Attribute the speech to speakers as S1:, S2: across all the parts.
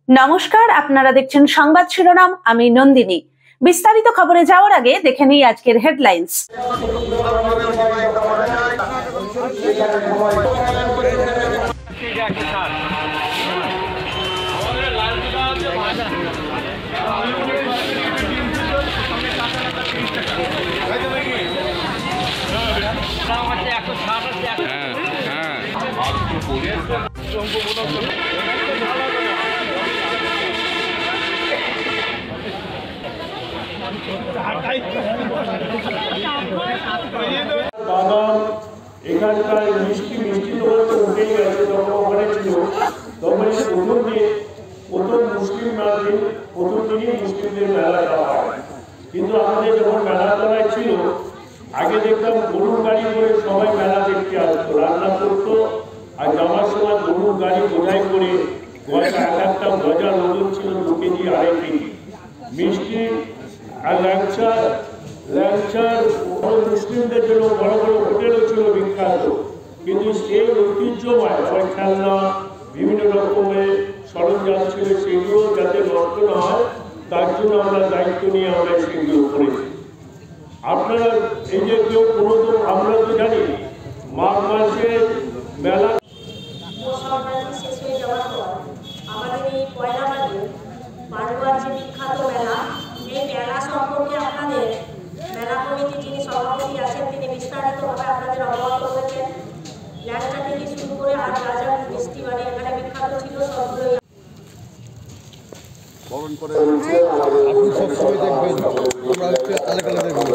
S1: নমস্কার, আপনারা দেখছেন সংবাদ শিরোনাম। আমি নন্দিনী। বিস্তারিত খবরে যাওয়ার আগে দেখে নিই আজকের হেডলাইন্স।
S2: বাদাম এখানকার মিষ্টি তো উঠেই গেছে, তখন ওখানে ছিল। তখন প্রথম মুসলিম দিন, প্রথম দিনই মুসলিমদের মেলাটা হয়। কিন্তু আমাদের যখন মেলা তলায় ছিল, আগে দেখতাম গরুর গাড়ি করে সবাই মেলা দেখতে আসতো, রান্না করতো, আর যাওয়ার সময় গরুর গাড়ি বোঝাই করে গজা, এক একটা গজা ওজন ছিল 2 কেজি 2.5 কেজি মিষ্টি আর ল্যাংচার মুসলিমদের জন্য বড় বড় হোটেলও ছিল বিখ্যাত। কিন্তু সেই ঐতিহ্যময় খেলনা, বিভিন্ন রকমের সরঞ্জাম ছিল, সেগুলো যাতে নষ্ট না হয় তার জন্য আমরা দায়িত্ব নিয়ে আমরা সেগুলো করেছি। আপনারা এই যে কেউ কোনোদিন, আমরা তো জানি মাঘ মাসে মেলা
S3: শেষ হয়ে যাওয়ার পর আমাদের এই পয়লা মাঘে পান্ডুয়ার যে বিখ্যাত মেলা, এই মেলা সম্পর্কে আপনাদের মেলা কমিটি যিনি সভাপতি আছেন তিনি বিস্তারিতভাবে আপনাদের অবগত করেছেন। ল্যাংচা থেকে শুরু করে আর রাজা মিষ্টি মানে এখানে বিখ্যাত ছিল সবগুলোই
S4: বরণ করে আপনি সবসময় দেখবেন, আমরা হচ্ছে এলাকা দেখবেন।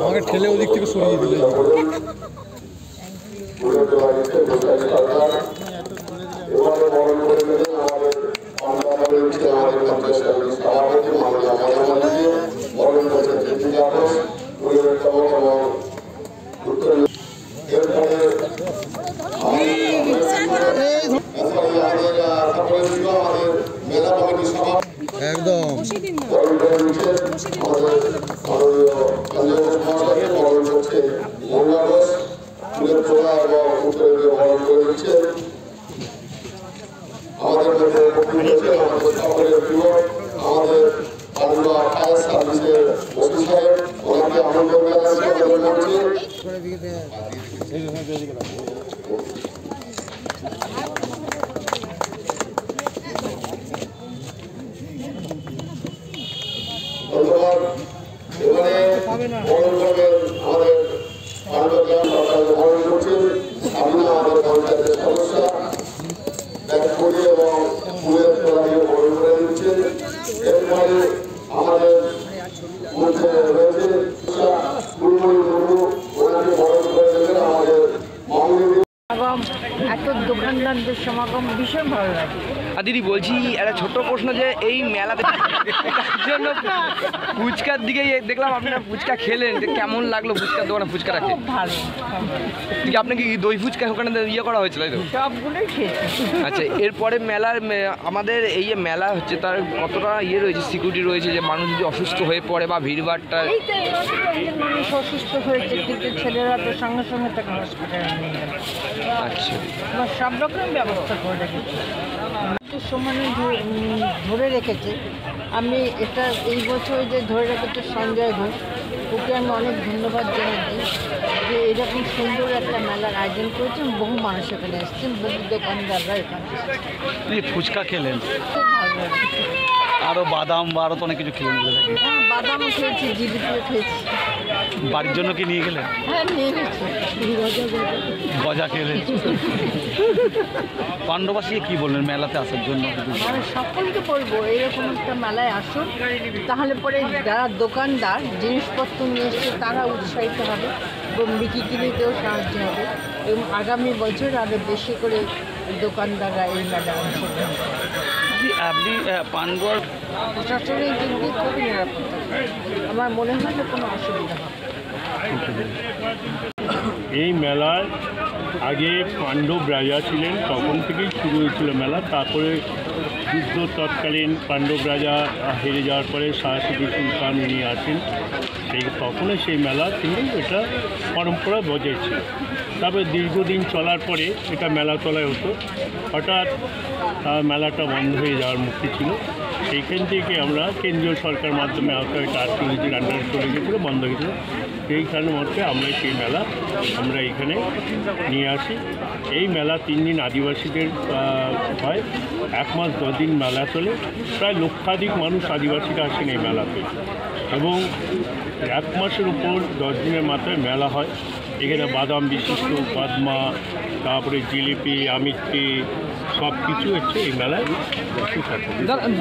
S4: আমাকে ঠেলে ওদিক থেকে সরিয়ে দিলে একদম
S5: এত দোকানদারদের সমাগম ভীষণ ভালো লাগে।
S6: দিদি বলছি একটা ছোট্ট প্রশ্ন, যে এই মেলাতে জন্য ফুচকার দিকে দেখলাম আপনারা ফুচকা খেলেন, যে কেমন লাগলো? ফুচকার দোকানে ফুচকা রাখে
S5: খুব ভালো।
S6: ঠিক, আপনাকে কি দই ফুচকা ওখানে করা হয়েছিল তাই তো?
S5: সবগুলোই খেয়েছি।
S6: আচ্ছা, এরপরে মেলার আমাদের এই যে মেলা হচ্ছে তার কতটা রয়েছে, সিকিউরিটি রয়েছে, যে মানুষ যদি অসুস্থ হয়ে পড়ে বা ভিড়ভাড়টা?
S5: এই তো মানুষ অসুস্থ হয়েছে, কিন্তু ছেলেরা তো সঙ্গে সঙ্গে তাকে হসপিটালে নিয়ে গেল।
S6: আচ্ছা,
S5: সব রকম ব্যবস্থা করে রেখেছে, সময় ধরে রেখেছে। আমি এটা এই বছর যে ধরে রেখেছে সঞ্জয় ঘোষ, ওকে আমি অনেক ধন্যবাদ জানাচ্ছি যে এরকম সুন্দর একটা মেলার আয়োজন করেছেন। বহু মানুষ এখানে এসেছেন, বহু দোকানদাররা এখানে
S4: ফুচকা খেলেন,
S5: খুব ভালো লাগে।
S4: আরও বাদাম বা আরও তো অনেক কিছু খেলেন।
S5: হ্যাঁ, বাদামও খেয়েছি, জিলিপিও খেয়েছি।
S4: বাড়ির জন্য কি নিয়ে গেলেন?
S5: হ্যাঁ, নিয়ে গেছি,
S4: গজা খেলেন। পাণ্ডবাসী কি বললেন মেলাতে আসার জন্য?
S5: আমি সকলকে বলবো এরকম একটা মেলায় আসুন, তাহলে পরে যারা দোকানদার জিনিসপত্র নিয়ে এসছে তারা উৎসাহিত হবে এবং বিক্রিতেও সাহায্য হবে, এবং আগামী বছর আরও বেশি করে দোকানদাররা এই মেলায় অংশগ্রহণ করবে।
S4: আপনি পান্ডুয়ার
S5: প্রশাসনের দিক দিয়ে খুবই নিরাপত্তা, আমার মনে হয় না কোনো অসুবিধা হবে।
S2: এই মেলার আগে পাণ্ডব রাজা ছিলেন, তখন থেকেই শুরু হয়েছিল মেলা। তারপরে যুদ্ধ তৎকালীন পাণ্ডব রাজা হেরে যাওয়ার পরে শাহসুদি সুলতান উনি আসেন, তখনই সেই মেলা কিন্তু এটা পরম্পরা বজায় ছিল। তারপরে দীর্ঘদিন চলার পরে এটা মেলা তলায় হতো, হঠাৎ মেলাটা বন্ধ হয়ে যাওয়ার মুক্তি ছিল। সেইখান থেকে আমরা কেন্দ্রীয় সরকার মাধ্যমে এটা আর্কিওলজির আন্ডারে চলে গেছিলো, বন্ধ হয়েছিল। সেইখানে মধ্যে আমরা সেই মেলা আমরা এখানে নিয়ে আসি। এই মেলা 3 দিন আদিবাসীদের হয়, 1 মাস 10 দিন মেলা চলে। প্রায় লক্ষাধিক মানুষ আদিবাসীরা আসেন এই মেলাতে, এবং 1 মাসের উপর 10 দিনের মাথায় মেলা হয়। এখানে বাদাম বিশিষ্ট কদমা, তারপরে জিলিপি, আমিত্তি সব কিছু হচ্ছে এই মেলায় থাকে।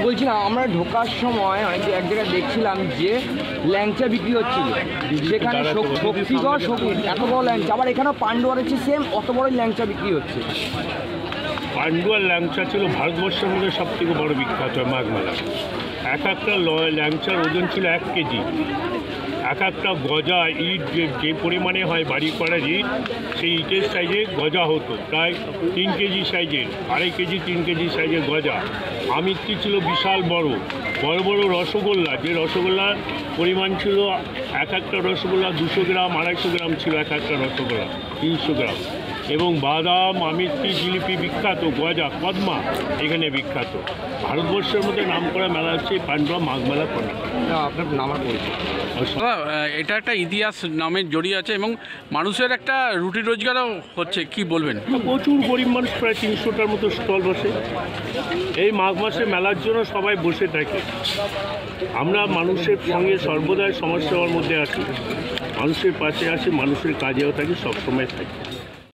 S6: বলছিলাম আমরা ঢোকার সময় অনেক এক জায়গায় দেখছিলাম যে ল্যাংচা বিক্রি হচ্ছিল, সেখানে শক্তিগড় এত বড় ল্যাংচা, আবার এখানেও পান্ডুয়ার হচ্ছে সেম অত বড় ল্যাংচা বিক্রি হচ্ছে।
S2: পান্ডুয়ার ল্যাংচা ছিল ভারতবর্ষের মধ্যে সবথেকে বড় বিখ্যাত মাঘ মেলা। এক একটা ল্যাংচার ওজন ছিল 1 কেজি। এক একটা গজা ইট যে পরিমাণে হয় বাড়ি করার ইট, সেই ইটের সাইজে গজা হতো, প্রায় 3 কেজি সাইজের, 2.5 কেজি 3 কেজি সাইজের গজা। আমিত্তি ছিল বিশাল বড় বড় বড় রসগোল্লা, যে রসগোল্লার পরিমাণ ছিল এক একটা রসগোল্লা 200 গ্রাম 250 গ্রাম ছিল এক একটা রসগোল্লা, 300 গ্রাম। এবং বাদাম, আমিত্তি, জিলিপি বিখ্যাত, গজা, কদমা এখানে বিখ্যাত। ভারতবর্ষের মধ্যে নাম করা মেলা হচ্ছে পান্ডুয়া মাঘ মেলা।
S6: আপনার নামার পরিচয়?
S7: এটা একটা ইতিহাস নামে জড়িয়ে আছে এবং মানুষের একটা রুটি রোজগারও হচ্ছে, কি বলবেন?
S2: প্রচুর গরিব মানুষ, প্রায় 300টার মতো স্টল বসে এই মাঘ মাসে মেলার জন্য সবাই বসে থাকে। আমরা মানুষের সঙ্গে সর্বদাই সমস্যার মধ্যে আছি, মানুষের পাশে আসি, মানুষের কাজেও থাকি, সবসময় থাকি।